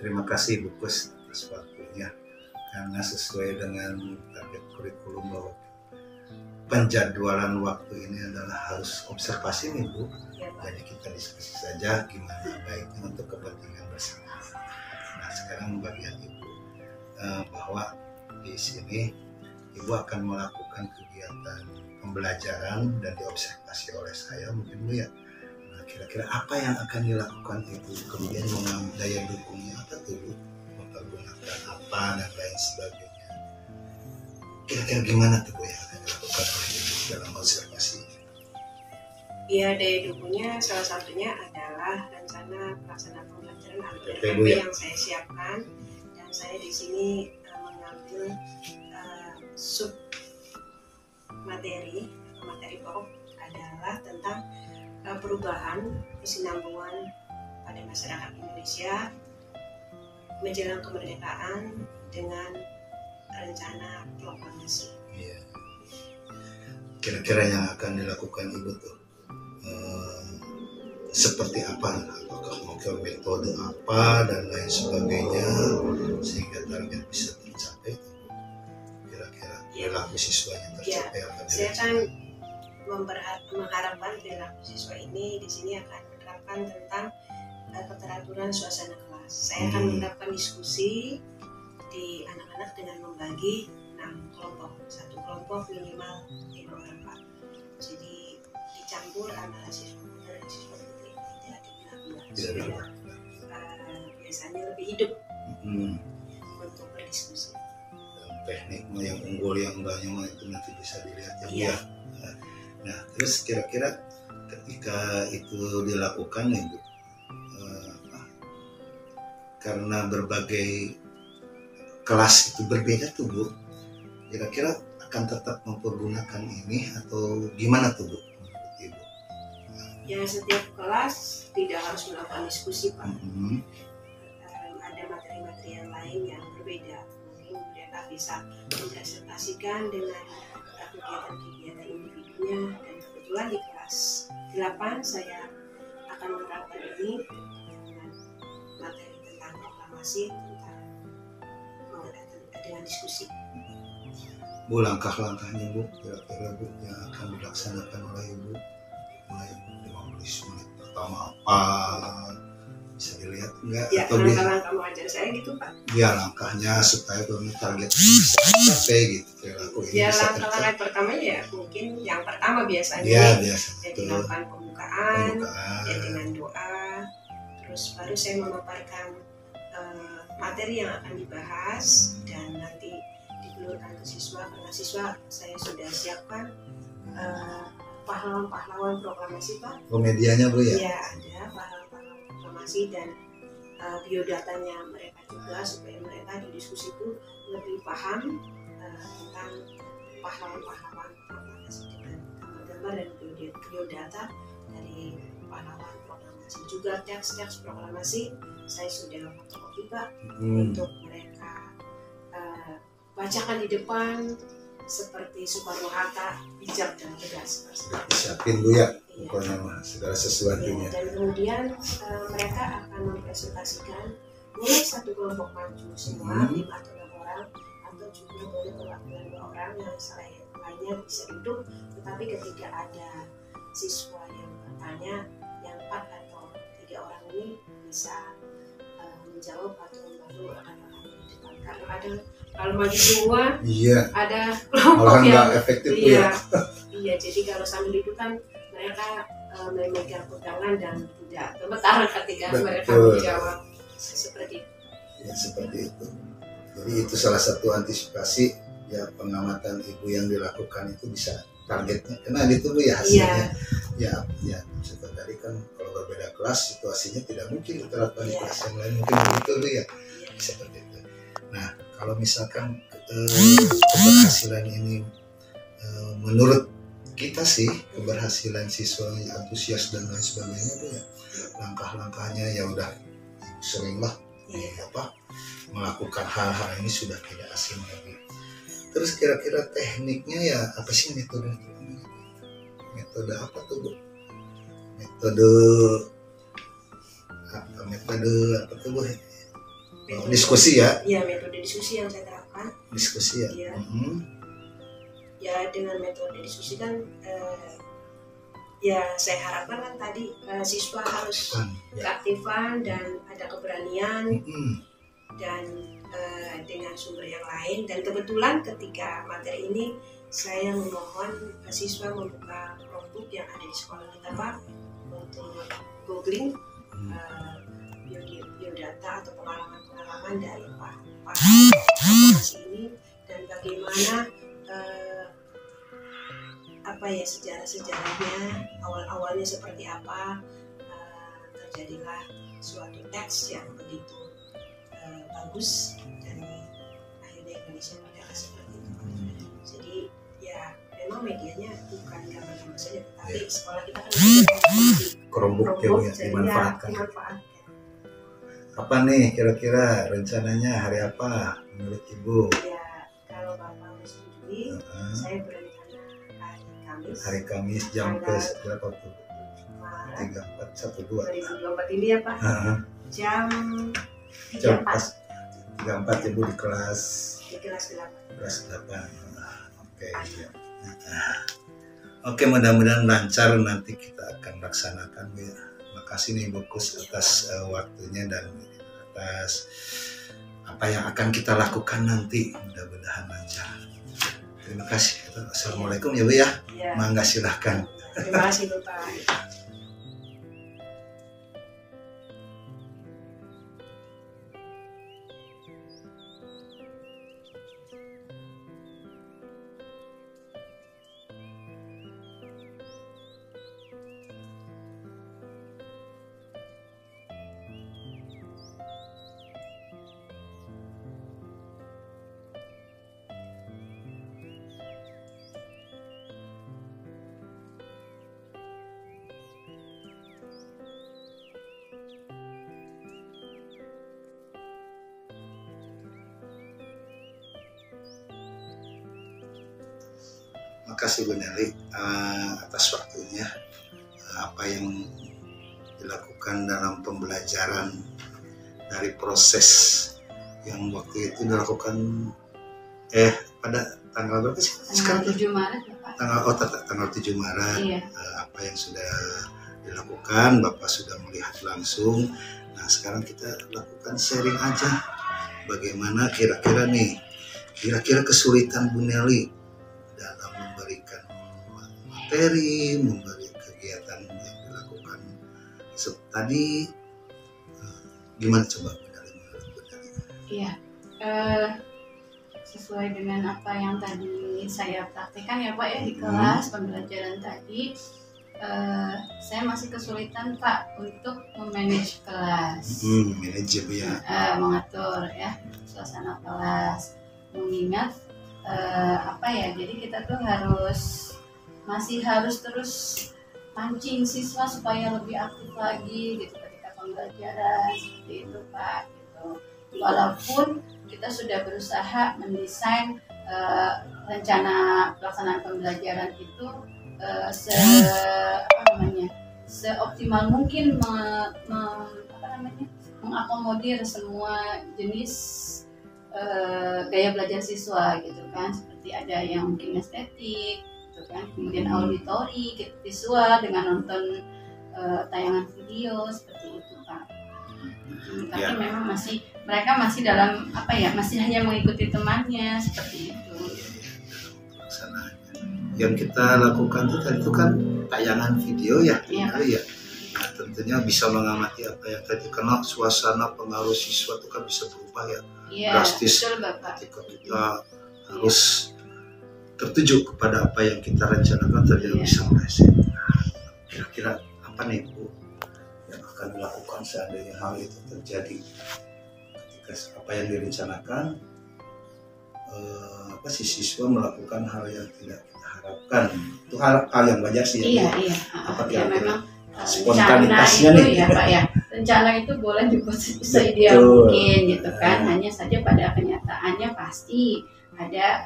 terima kasih Bu Kus atas waktunya, karena sesuai dengan target kurikulum bahwa penjadwalan waktu ini adalah harus observasi nih Bu. Jadi kita diskusi saja gimana baiknya untuk kepentingan bersama. Nah sekarang bagian Ibu bahwa di sini Ibu akan melakukan kegiatan pembelajaran dan diobservasi oleh saya mungkin Bu ya. Nah kira-kira apa yang akan dilakukan Ibu, kemudian mengambil daya dukungnya apa tuh Bu, mempergunakan apa dan lain sebagainya. Kira-kira gimana tuh Bu yang akan dilakukan oleh Ibu dalam observasi? Ya, daya dukungnya salah satunya adalah rencana pelaksanaan pembelajaran atau RPP yang saya siapkan, dan saya di sini mengambil sub materi pokok adalah tentang perubahan kesinambungan pada masyarakat Indonesia menjelang kemerdekaan dengan rencana proklamasi. Iya. Kira-kira yang akan dilakukan Ibu tuh seperti apa? Apakah mau ke metode apa dan lain sebagainya sehingga target bisa tercapai? Kira-kira perilaku siswanya tercapai apa? Saya akan mengharapkan perilaku siswa ini di sini akan menerapkan tentang keteraturan suasana kelas. Saya akan menerapkan diskusi di anak-anak dengan membagi 6 kelompok, satu kelompok minimal 5 orang Pak. Jadi dicampur antara siswa muda dan siswa putri, tidak dibelah-belah. Biasanya lebih hidup untuk berdiskusi. Dan tekniknya yang unggul yang enggaknya itu nanti bisa dilihat ya. Nah terus kira-kira ketika itu dilakukan Ibu, karena berbagai kelas itu berbeda tuh Bu, kira-kira akan tetap mempergunakan ini atau gimana tuh Bu menurut Ibu? Ya setiap kelas tidak harus melakukan diskusi Pak. Ada materi-materi yang lain yang berbeda, mungkin mereka bisa mempresentasikan dengan kegiatan-kegiatan individunya, dan kebetulan di kelas 8 saya akan menerapkan ini dengan materi tentang proklamasi dengan diskusi. Bu, langkah-langkahnya Bu, kira-kira Bu yang akan dilaksanakan oleh Ibu mulai 15 menit pertama apa, bisa dilihat enggak? Ya, atau langkah-langkah mengajar saya gitu Pak. Ya langkahnya supaya target bisa tercapai gitu perilaku ini ya, bisa langkah-langkah pertamanya ya mungkin yang pertama biasanya biasa dilakukan pembukaan ya dengan doa, terus baru saya memaparkan materi yang akan dibahas dan nanti digelurkan ke siswa, karena siswa saya sudah siapkan pahlawan-pahlawan proklamasi Pak. Medianya Bu ya? Iya, ada pahlawan-pahlawan proklamasi dan biodatanya mereka juga, supaya mereka di diskusi itu lebih paham tentang pahlawan-pahlawan proklamasi dengan gambar-gambar dan biodata dari pahlawan proklamasi. Juga teks-teks proklamasi saya sudah fotokopi Pak untuk mereka bacakan di depan seperti Soekarno-Hatta, bijak dan tegas. Disiapin Bu ya, pokoknya segala sesuatunya. Dan kemudian mereka akan mempresentasikan boleh satu kelompok maju semua 5 atau 6 orang, atau juga boleh perwakilan 2 orang yang lainnya bisa duduk. Tetapi ketika ada siswa yang bertanya, yang 4 atau 3 orang ini bisa menjawab atau membantu rekan-rekan di depan. Karena ada kalau maju semua, ada kelompok yang efektif iya, jadi kalau sambil itu kan mereka memegang pegangan dan tidak gemetar ketika mereka menjawab seperti itu. Ya seperti itu. Jadi itu salah satu antisipasi ya, pengamatan Ibu yang dilakukan itu bisa targetnya kena gitu Bu ya hasilnya. Ya seperti tadi kan kalau berbeda kelas situasinya tidak mungkin diterapkan di kelas yang lain, mungkin begitu Bu ya. Seperti itu. Nah kalau misalkan keberhasilan ini menurut kita sih keberhasilan siswa yang antusias dan lain sebagainya Bu ya, langkah-langkahnya ya udah sering lah melakukan hal-hal ini sudah tidak asing lagi. Terus kira-kira tekniknya ya apa sih metode apa tuh Bu? Metode apa tuh Bu? Diskusi ya? Iya, metode diskusi yang saya terapkan. Diskusi ya? Iya. Ya dengan metode diskusi kan ya saya harapkan kan tadi siswa harus keaktifan dan ada keberanian dan dengan sumber yang lain. Dan kebetulan ketika materi ini saya memohon siswa membuka Chromebook yang ada di sekolah kita Pak untuk googling biodata atau pengalaman dari Pak ini dan bagaimana sejarah-sejarahnya awalnya seperti apa terjadilah suatu teks yang begitu bagus dan akhirnya Indonesia merdeka seperti itu. Jadi ya memang medianya bukan gambar-gambar saja, tetapi sekolah kita kan Chromebook yang dimanfaatkan. Apa nih kira-kira rencananya hari apa menurut Ibu? Ya kalau Bapak menyetujui, saya berencana hari Kamis jam ke berapa tuh? 3412 2024 ini ya Pak. Jam 34 Ibu di kelas 8. Oke. Oke, mudah-mudahan lancar nanti kita akan laksanakan ya. Terima kasih nih Bu Kus atas waktunya dan atas apa yang akan kita lakukan nanti, mudah-mudahan lancar. Terima kasih. Assalamualaikum ya Bu ya. Mangga silahkan. Terima kasih Bapak. Makasih Bu Nelly atas waktunya. Apa yang dilakukan dalam pembelajaran dari proses yang waktu itu dilakukan pada tanggal berapa sih? Sekarang 7 Maret Pak. Tanggal 7 Maret. Iya. Apa yang sudah dilakukan Bapak sudah melihat langsung. Nah sekarang kita lakukan sharing aja. Bagaimana kira-kira kesulitan Bu Nelly dalam memberikan materi, memberi kegiatan yang dilakukan tadi, gimana coba Bu Nelly? Iya, sesuai dengan apa yang tadi saya praktekkan ya Pak ya di kelas pembelajaran tadi, saya masih kesulitan Pak untuk memanage kelas, manage ya, mengatur ya suasana kelas, mengingat jadi kita tuh masih harus terus mancing siswa supaya lebih aktif lagi gitu ketika pembelajaran seperti itu Pak gitu. Walaupun kita sudah berusaha mendesain rencana pelaksanaan pembelajaran itu seoptimal mungkin mengakomodir semua jenis gaya belajar siswa gitu kan, seperti ada yang mungkin estetik gitu kan, kemudian auditori gitu, visual dengan nonton tayangan video seperti itu Pak. Tapi memang mereka masih dalam masih hanya mengikuti temannya seperti itu. Yang kita lakukan itu kan tayangan video ya. Nah, tentunya bisa mengamati apa yang tadi, karena suasana pengaruh siswa itu kan bisa berubah ya, drastis. Betul, Bapak. Ketika kita harus tertuju kepada apa yang kita rencanakan ternyata bisa meleset. Kira-kira apa nih Bu yang akan dilakukan seandainya hal itu terjadi, ketika apa yang direncanakan siswa melakukan hal yang tidak kita harapkan? Itu hal yang wajar sih ya. Iya. Apa Memang spontanitasnya nih ya Pak ya. Rencana itu boleh dibuat seideal mungkin gitu kan. Hanya saja pada kenyataannya pasti ada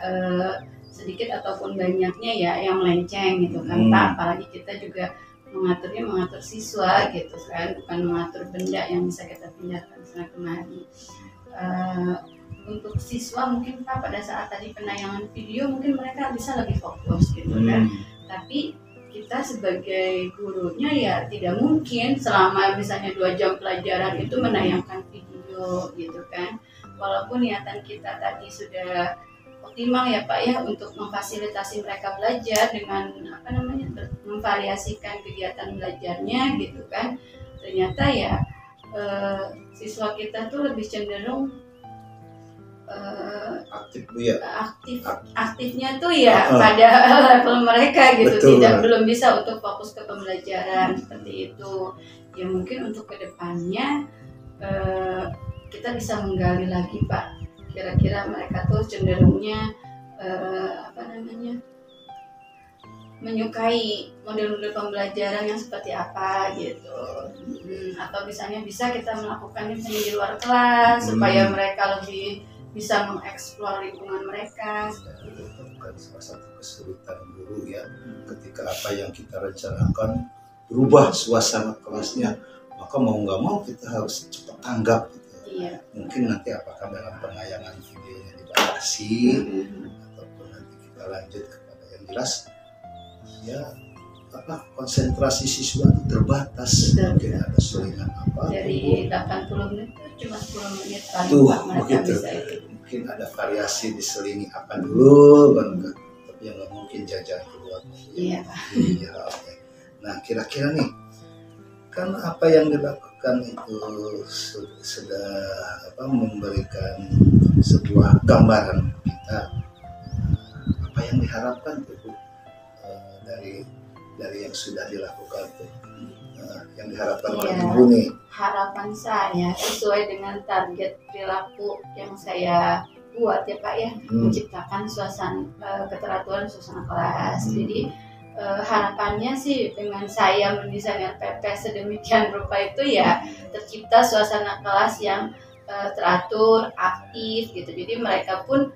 sedikit ataupun banyaknya ya yang melenceng gitu kan Pak. Apalagi kita juga mengatur siswa gitu kan, bukan mengatur benda yang bisa kita pindahkan sana kemari. untuk siswa mungkin Pak pada saat tadi penayangan video mungkin mereka bisa lebih fokus gitu kan. Tapi kita sebagai gurunya ya tidak mungkin selama misalnya 2 jam pelajaran itu menayangkan video gitu kan. Walaupun niatan kita tadi sudah optimal ya Pak ya untuk memfasilitasi mereka belajar dengan memvariasikan kegiatan belajarnya gitu kan. Ternyata ya siswa kita tuh lebih cenderung aktif Bu ya. Aktifnya tuh ya pada level mereka gitu. Betul, belum bisa untuk fokus ke pembelajaran seperti itu. Ya mungkin untuk kedepannya kita bisa menggali lagi Pak. Kira-kira mereka tuh cenderungnya menyukai model-model pembelajaran yang seperti apa gitu. Atau misalnya bisa kita melakukannya misalnya di luar kelas supaya mereka lebih bisa mengeksplor lingkungan mereka. Itu bukan salah satu kesulitan guru ya, ketika apa yang kita rencanakan berubah suasana kelasnya, maka mau nggak mau kita harus cepat tanggap gitu. Iya. Mungkin nanti apakah dalam penayangan videonya dibatasi ataupun nanti kita lanjut kepada yang jelas ya konsentrasi siswa itu terbatas. Mungkin ada selingan apa dari 80 menit cuma 10 menit tuh begitu. Mungkin ada variasi diselingi apa dulu tapi yang nggak mungkin jajan keluar. Iya. Okay. Nah kira-kira nih kan apa yang dilakukan itu sudah memberikan sebuah gambaran kita apa yang diharapkan tuh dari yang sudah dilakukan tuh yang diharapkan oleh Ibu nih. Harapan saya sesuai dengan target perilaku yang saya buat ya Pak ya, menciptakan suasana keteraturan suasana kelas. Jadi harapannya sih dengan saya mendesain RPP sedemikian rupa itu ya tercipta suasana kelas yang teratur, aktif gitu. Jadi mereka pun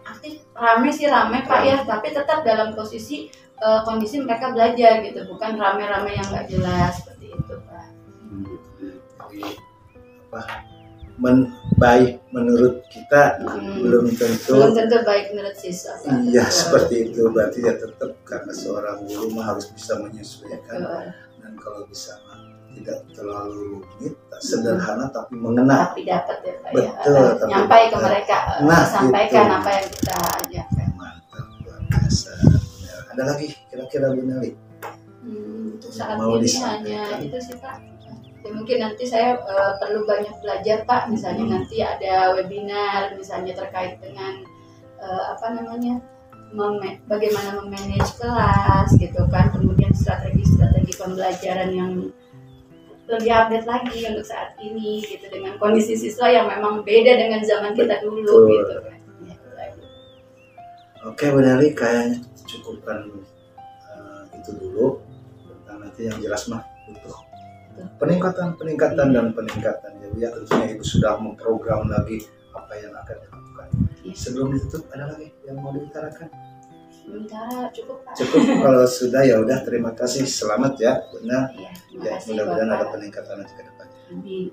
aktif, rame Pak ya, tapi tetap dalam posisi kondisi mereka belajar gitu, bukan rame-rame yang nggak jelas seperti itu Pak. Jadi baik menurut kita belum tentu baik menurut siswa. Iya seperti itu, berarti ya tetap karena seorang guru harus bisa menyesuaikan dan kalau bisa tidak terlalu rumit, sederhana tapi mengena. Tapi dapat ya Pak. Betul, ya. Nyampai ke mereka, sampaikan gitu. Apa yang kita ajarkan. Mantap, luar biasa. Ada lagi kira-kira Bu Nelly? Untuk saat ini hanya itu sih Pak. Ya, mungkin nanti saya perlu banyak belajar Pak. Misalnya nanti ada webinar, misalnya terkait dengan bagaimana memanage kelas gitu kan. Kemudian strategi pembelajaran yang lebih update lagi untuk saat ini gitu dengan kondisi siswa yang memang beda dengan zaman kita dulu gitu kan. Oke Bu Nelly, kayaknya cukupkan itu dulu. Nanti yang jelas mah butuh peningkatan ya tentunya Ibu sudah memprogram lagi apa yang akan dilakukan. Sebelum ditutup ada lagi yang mau diutarakan? Sementara cukup Pak. Cukup kalau sudah ya udah, terima kasih, selamat ya benar. Ya, mudah-mudahan ada peningkatan nanti ke depan. Amin.